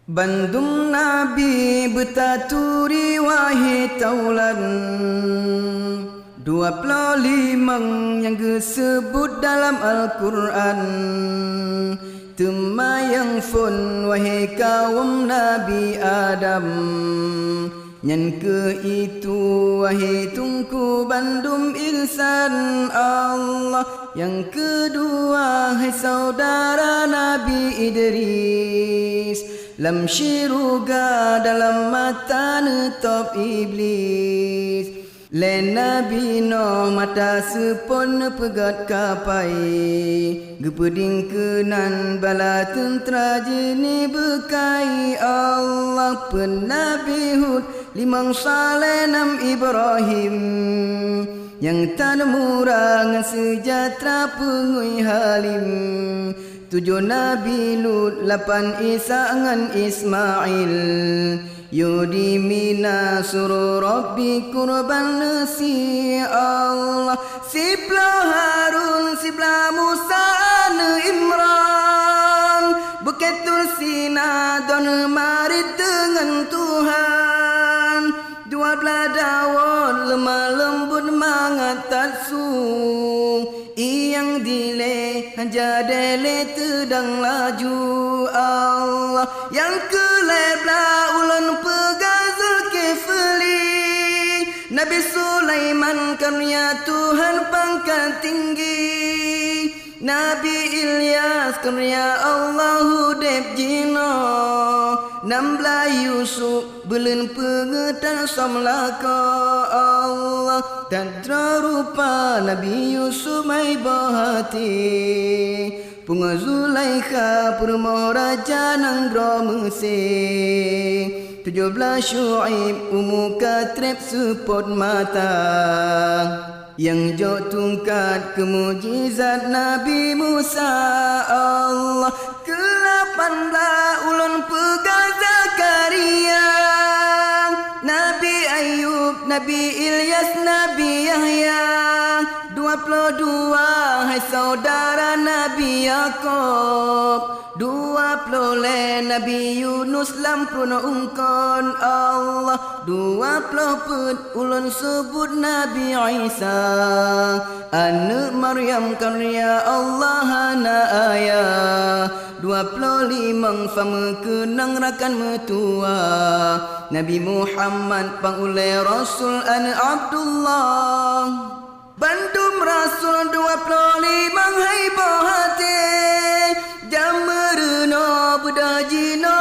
Bandung Nabi bertaturi wahai taulan 25 yang disebut dalam Al-Quran. Temayang fun wahai kaum Nabi Adam. Yang ke itu wahai tungku bandum insan Allah. Yang kedua hai saudara Nabi Idris. Lam syiruga dalam mata netop iblis. Len Nabi Nuh mata sepon pegat kapai. Gepeding kenan bala tentera jeni bekai Allah. Penabi Hud 5 Saleh 6 Ibrahim. Yang tan murah ngan sejahtera pengui halim. 7 Nabi Lut 8 Isa ngan Ismail. Yudi mina suruh Rabbi kurban nasi Allah. Sibla Harun sibla Musa anu Imran. Bukit Tursina don marit dengan Tuhan. 12 Dawud lemah lembut mangatatsu. Iyang dile hanja dele tedang laju Allah. Yang kelebla ulun pegang Zulkifli. Nabi Sulaiman karya Tuhan pangkat tinggi. Nabi Ilyas karya Allah hudep jino. 16 Yusuf belum pengetan samlaka Allah. Dan terupa Nabi Yusuf mai bahati. Punga Zulaikha purmo raja nang dro Mesir. 17 Syuaib umuka trep sepot mata. Yang jok tungkat kemujizat Nabi Musa Allah. Ke-18 ulun pegang Zakaria. Nabi Ayub, Nabi Ilyas, Nabi Yahya. 22 hai saudara Nabi Yaakob. 20 Nabi Yunus lampun ungkon Allah. 20 put ulun sebut Nabi Isa. Anak Maryam karya Allah anak ayah. 25 fama kenang rakan metua. Nabi Muhammad pangulai Rasul anak Abdullah. Bandum Rasul 25 hai bahati. Jamerno budajino